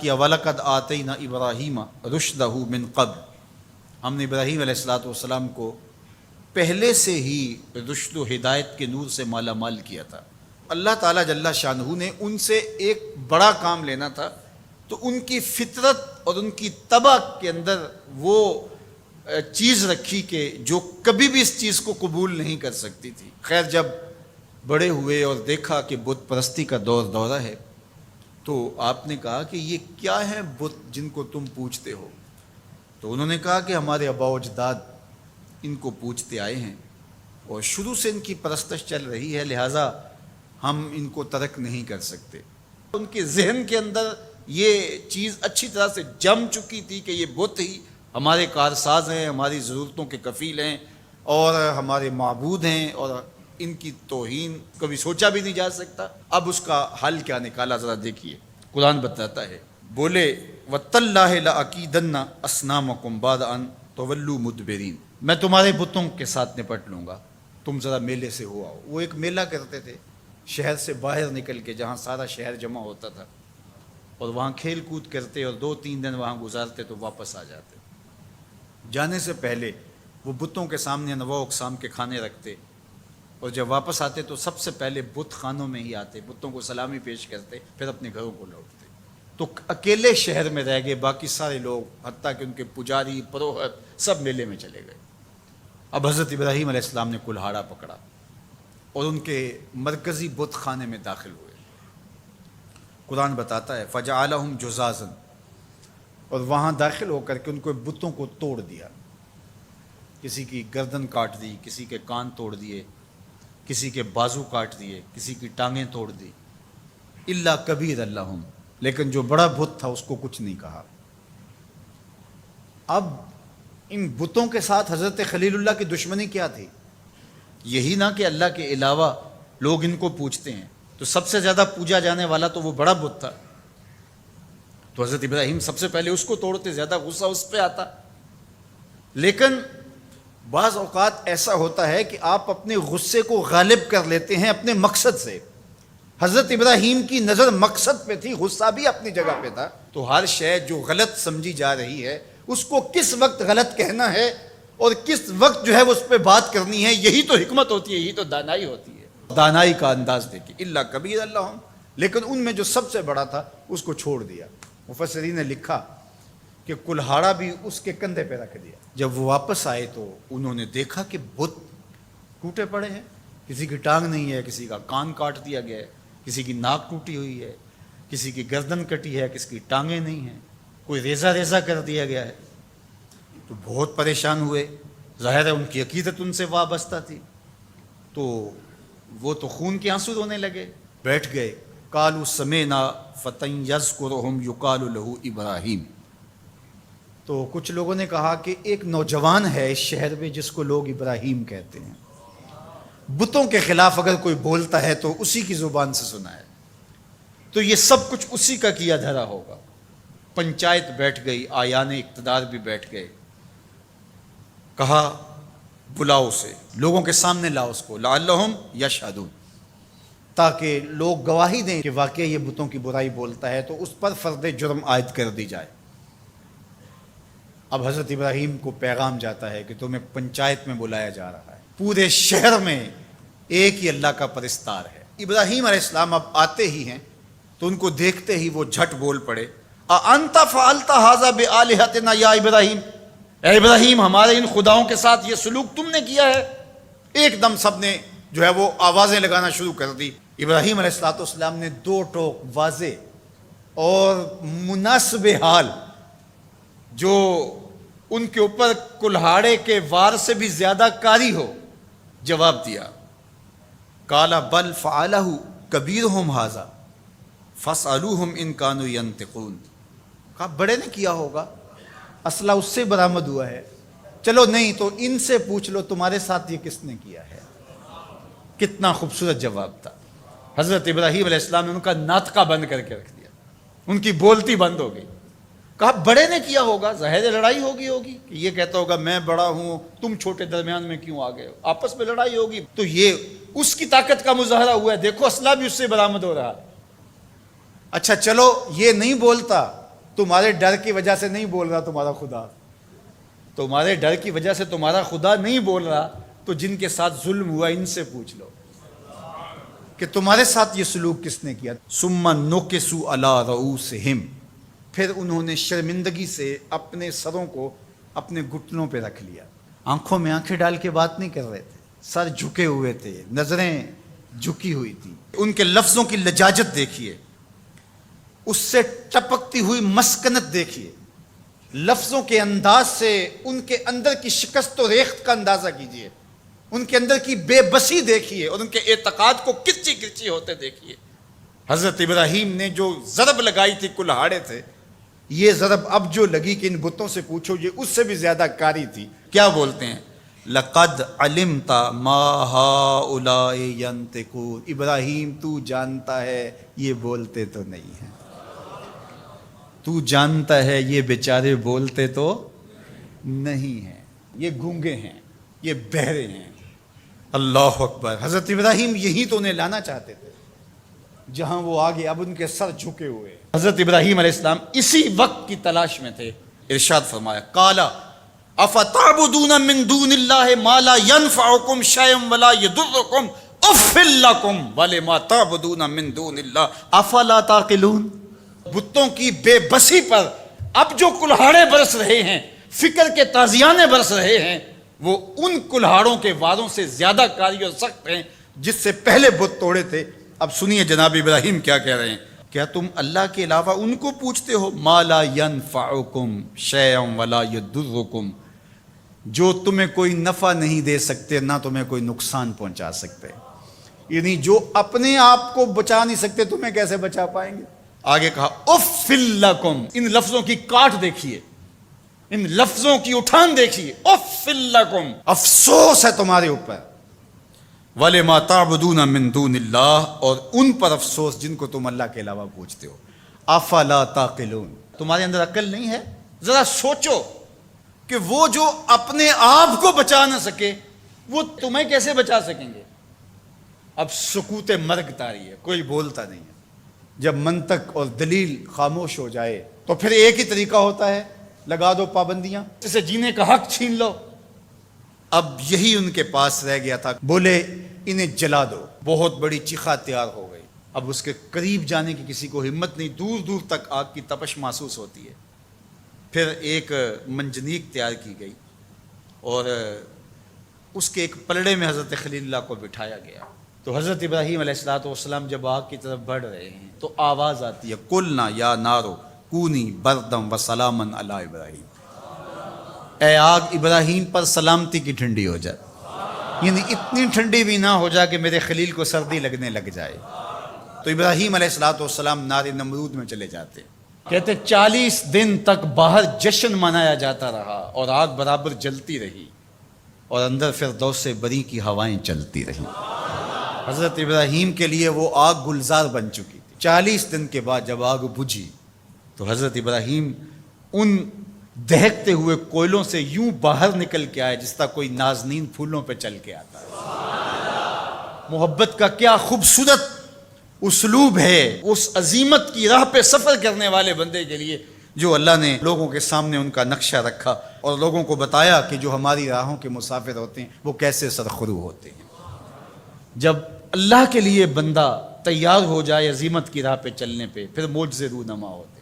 کہ وَلَقَدْ آتَيْنَا إِبْرَاهِيمَ رُشْدَهُ مِنْ قَبْلُ، ہم نے ابراہیم علیہ السلام کو پہلے سے ہی رشد و ہدایت کے نور سے مالا مال کیا تھا۔ اللہ تعالیٰ جل شانہ نے ان سے ایک بڑا کام لینا تھا، تو ان کی فطرت اور ان کی طبع کے اندر وہ چیز رکھی کہ جو کبھی بھی اس چیز کو قبول نہیں کر سکتی تھی۔ خیر جب بڑے ہوئے اور دیکھا کہ بت پرستی کا دورہ ہے، تو آپ نے کہا کہ یہ کیا ہیں بت جن کو تم پوجتے ہو؟ تو انہوں نے کہا کہ ہمارے آباء و اجداد ان کو پوجتے آئے ہیں اور شروع سے ان کی پرستش چل رہی ہے، لہٰذا ہم ان کو ترک نہیں کر سکتے۔ ان کے ذہن کے اندر یہ چیز اچھی طرح سے جم چکی تھی کہ یہ بت ہی ہمارے کارساز ہیں، ہماری ضرورتوں کے کفیل ہیں اور ہمارے معبود ہیں، اور ان کی توہین کبھی سوچا بھی نہیں جا سکتا۔ اب اس کا حل کیا نکالا ذرا دیکھیے، قرآن بتاتا ہے، بولے وَتَاللَّهِ لَأَكِيدَنَّ أَصْنَامَكُمْ بَعْدَ أَن تُوَلُّوا مُدْبِرِينَ، میں تمہارے بتوں کے ساتھ نپٹ لوں گا، تم ذرا میلے سے ہو آؤ۔ وہ ایک میلہ کرتے تھے شہر سے باہر نکل کے، جہاں سارا شہر جمع ہوتا تھا، اور وہاں کھیل کود کرتے اور 2-3 دن وہاں گزارتے تو واپس آ جاتے۔ جانے سے پہلے وہ بتوں کے سامنے انواع اقسام کے کھانے رکھتے، اور جب واپس آتے تو سب سے پہلے بت خانوں میں ہی آتے، بتوں کو سلامی پیش کرتے، پھر اپنے گھروں کو لوٹتے۔ تو اکیلے شہر میں رہ گئے، باقی سارے لوگ حتیٰ کہ ان کے پجاری پروہت سب میلے میں چلے گئے۔ اب حضرت ابراہیم علیہ السلام نے کلہاڑا پکڑا اور ان کے مرکزی بت خانے میں داخل ہوئے۔ قرآن بتاتا ہے فَجَعَلَهُمْ جُزَازًا، اور وہاں داخل ہو کر کے ان کو بتوں کو توڑ دیا، کسی کی گردن کاٹ دی، کسی کے کان توڑ دیے، کسی کے بازو کاٹ دیے، کسی کی ٹانگیں توڑ دی، الا کبیر لہم، لیکن جو بڑا بت تھا اس کو کچھ نہیں کہا۔ اب ان بتوں کے ساتھ حضرت خلیل اللہ کی دشمنی کیا تھی؟ یہی نہ کہ اللہ کے علاوہ لوگ ان کو پوجتے ہیں، تو سب سے زیادہ پوجا جانے والا تو وہ بڑا بت تھا، تو حضرت ابراہیم سب سے پہلے اس کو توڑتے، زیادہ غصہ اس پہ آتا۔ لیکن بعض اوقات ایسا ہوتا ہے کہ آپ اپنے غصے کو غالب کر لیتے ہیں اپنے مقصد سے۔ حضرت ابراہیم کی نظر مقصد پہ تھی، غصہ بھی اپنی جگہ پہ تھا۔ تو ہر شے جو غلط سمجھی جا رہی ہے اس کو کس وقت غلط کہنا ہے اور کس وقت جو ہے وہ اس پہ بات کرنی ہے، یہی تو حکمت ہوتی ہے، یہی تو دانائی ہوتی ہے۔ دانائی کا انداز دیکھیے، الا کبیر اللہم، لیکن ان میں جو سب سے بڑا تھا اس کو چھوڑ دیا۔ مفسرین نے لکھا کہ کلہاڑا بھی اس کے کندھے پہ رکھ دیا۔ جب وہ واپس آئے تو انہوں نے دیکھا کہ بت ٹوٹے پڑے ہیں، کسی کی ٹانگ نہیں ہے، کسی کا کان کاٹ دیا گیا ہے، کسی کی ناک ٹوٹی ہوئی ہے، کسی کی گردن کٹی ہے، کسی کی ٹانگیں نہیں ہیں، کوئی ریزہ کر دیا گیا ہے۔ تو بہت پریشان ہوئے، ظاہر ہے ان کی عقیدت ان سے وابستہ تھی، تو وہ تو خون کے آنسو رونے لگے، بیٹھ گئے۔ قالوا سمعنا فتى يذكرهم يقال له ابراہیم، تو کچھ لوگوں نے کہا کہ ایک نوجوان ہے اس شہر میں جس کو لوگ ابراہیم کہتے ہیں، بتوں کے خلاف اگر کوئی بولتا ہے تو اسی کی زبان سے سنا ہے، تو یہ سب کچھ اسی کا کیا دھرا ہوگا۔ پنچایت بیٹھ گئی، آیان اقتدار بھی بیٹھ گئے، کہا بلاؤ اسے، لوگوں کے سامنے لاؤ اس کو، لعلہم یشہدون، تاکہ لوگ گواہی دیں کہ واقعی یہ بتوں کی برائی بولتا ہے، تو اس پر فرد جرم عائد کر دی جائے۔ اب حضرت ابراہیم کو پیغام جاتا ہے کہ تمہیں پنچایت میں بلایا جا رہا ہے، پورے شہر میں ایک ہی اللہ کا پرستار ہے۔ ابراہیم علیہ السلام اب آتے ہی ہیں تو ان کو دیکھتے ہی وہ جھٹ بول پڑے، اَأَنْتَ فَعَلْتَ هَذَا بِآلِهَتِنَا یا ابراہیم، اے ابراہیم ہمارے ان خداؤں کے ساتھ یہ سلوک تم نے کیا ہے؟ ایک دم سب نے جو ہے وہ آوازیں لگانا شروع کر دی۔ ابراہیم علیہ السلام نے 2 ٹوک واضح اور مناسب حال، جو ان کے اوپر کلہاڑے کے وار سے بھی زیادہ کاری ہو، جواب دیا۔ قال بل فعلہ کبیرہم ھذا فاسألوہم ان کانوا ینطقون، کہا بڑے نے کیا ہوگا، اسلحہ اس سے برآمد ہوا ہے، چلو نہیں تو ان سے پوچھ لو تمہارے ساتھ یہ کس نے کیا ہے۔ کتنا خوبصورت جواب تھا۔ حضرت ابراہیم علیہ السلام نے ان کا ناطقہ بند کر کے رکھ دیا، ان کی بولتی بند ہو گئی۔ کہا بڑے نے کیا ہوگا، ظاہر لڑائی ہوگی کہ یہ کہتا ہوگا میں بڑا ہوں تم چھوٹے، درمیان میں کیوں آ گئے ہو، آپس میں لڑائی ہوگی، تو یہ اس کی طاقت کا مظاہرہ ہوا ہے، دیکھو اسلحہ بھی اس سے برآمد ہو رہا ہے۔ اچھا چلو یہ نہیں بولتا تمہارے ڈر کی وجہ سے نہیں بول رہا تمہارا خدا، تمہارے ڈر کی وجہ سے تمہارا خدا نہیں بول رہا، تو جن کے ساتھ ظلم ہوا ان سے پوچھ لو کہ تمہارے ساتھ یہ سلوک کس نے کیا۔ ثم نکسوا علی رؤوسہم، پھر انہوں نے شرمندگی سے اپنے سروں کو اپنے گھٹنوں پہ رکھ لیا، آنکھوں میں آنکھیں ڈال کے بات نہیں کر رہے تھے، سر جھکے ہوئے تھے، نظریں جھکی ہوئی تھی۔ ان کے لفظوں کی لجاجت دیکھیے، اس سے ٹپکتی ہوئی مسکنت دیکھیے، لفظوں کے انداز سے ان کے اندر کی شکست و ریخت کا اندازہ کیجیے، ان کے اندر کی بے بسی دیکھیے اور ان کے اعتقاد کو کرچی کرچی ہوتے دیکھیے۔ حضرت ابراہیم نے جو ضرب لگائی تھی کلہاڑے تھے، یہ ضرب اب جو لگی کہ ان بتوں سے پوچھو یہ اس سے بھی زیادہ کاری تھی۔ کیا بولتے ہیں؟ لقد علمت ما هؤلاء ينطقون، ابراہیم تو جانتا ہے یہ بولتے تو نہیں ہیں، تو جانتا ہے یہ بیچارے بولتے تو نہیں ہیں، یہ گونگے ہیں، یہ بہرے ہیں۔ اللہ اکبر۔ حضرت ابراہیم یہی تو انہیں لانا چاہتے تھے جہاں وہ آگے، اب ان کے سر جھکے ہوئے۔ حضرت ابراہیم علیہ السلام اسی وقت کی تلاش میں تھے۔ ارشاد فرمایا قال افتعبدون من دون اللہ ما لا ينفعکم شیئا ولا یضرکم اف لکم ولما تعبدون من دون اللہ افلا تعقلون۔ بتوں کی بے بسی پر اب جو کلہاڑے برس رہے ہیں، فکر کے تازیانے برس رہے ہیں، وہ ان کلہاڑوں کے واروں سے زیادہ کاری اور سخت ہیں جس سے پہلے بت توڑے تھے۔ اب سنیے جناب ابراہیم کیا کہہ رہے ہیں، کیا تم اللہ کے علاوہ ان کو پوچھتے ہو ما لا ینفعکم شیئا ولا یضرکم، جو تمہیں کوئی نفع نہیں دے سکتے نہ تمہیں کوئی نقصان پہنچا سکتے، یعنی جو اپنے آپ کو بچا نہیں سکتے تمہیں کیسے بچا پائیں گے۔ آگے کہا اف لکم، ان لفظوں کی کاٹ دیکھیے، ان لفظوں کی اٹھان دیکھیے، اف لکم، افسوس ہے تمہارے اوپر، وَلِمَا تَعْبُدُونَ مِن دُونِ اللَّهِ، اور ان پر افسوس جن کو تم اللہ کے علاوہ پوچھتے ہو۔ افلا تعقلون، تمہارے اندر عقل نہیں ہے؟ ذرا سوچو کہ وہ جو اپنے آپ کو بچا نہ سکے وہ تمہیں کیسے بچا سکیں گے۔ اب سکوت مرگ طاری ہے، کوئی بولتا نہیں ہے۔ جب منطق اور دلیل خاموش ہو جائے تو پھر ایک ہی طریقہ ہوتا ہے، لگا دو پابندیاں، اسے جینے کا حق چھین لو۔ اب یہی ان کے پاس رہ گیا تھا، بولے انہیں جلا دو۔ بہت بڑی چیخا تیار ہو گئی، اب اس کے قریب جانے کی کسی کو ہمت نہیں، دور دور تک آگ کی تپش محسوس ہوتی ہے۔ پھر ایک منجنیق تیار کی گئی اور اس کے ایک پلڑے میں حضرت خلیل اللہ کو بٹھایا گیا۔ تو حضرت ابراہیم علیہ السلام جب آگ کی طرف بڑھ رہے ہیں تو آواز آتی ہے قلنا یا نارو کونی بردم وسلاما علی ابراہیم، اے آگ ابراہیم پر سلامتی کی ٹھنڈی ہو جائے، یعنی اتنی ٹھنڈی بھی نہ ہو جائے کہ میرے خلیل کو سردی لگنے لگ جائے۔ تو ابراہیم علیہ السلام نار نمرود میں چلے جاتے، کہتے 40 دن تک باہر جشن منایا جاتا رہا اور آگ برابر جلتی رہی اور اندر فردوس بری کی ہوائیں چلتی رہی۔ حضرت ابراہیم کے لیے وہ آگ گلزار بن چکی تھی۔ 40 دن کے بعد جب آگ بجھی تو حضرت ابراہیم ان دہکتے ہوئے کوئلوں سے یوں باہر نکل کے آئے جس طرح کوئی نازنین پھولوں پہ چل کے آتا ہے۔ محبت کا کیا خوبصورت اسلوب ہے اس عظیمت کی راہ پہ سفر کرنے والے بندے کے لیے، جو اللہ نے لوگوں کے سامنے ان کا نقشہ رکھا اور لوگوں کو بتایا کہ جو ہماری راہوں کے مسافر ہوتے ہیں وہ کیسے سرخرو ہوتے ہیں۔ جب اللہ کے لیے بندہ تیار ہو جائے عظیمت کی راہ پہ چلنے پہ، پھر معجزے رونما ہوتے ہیں۔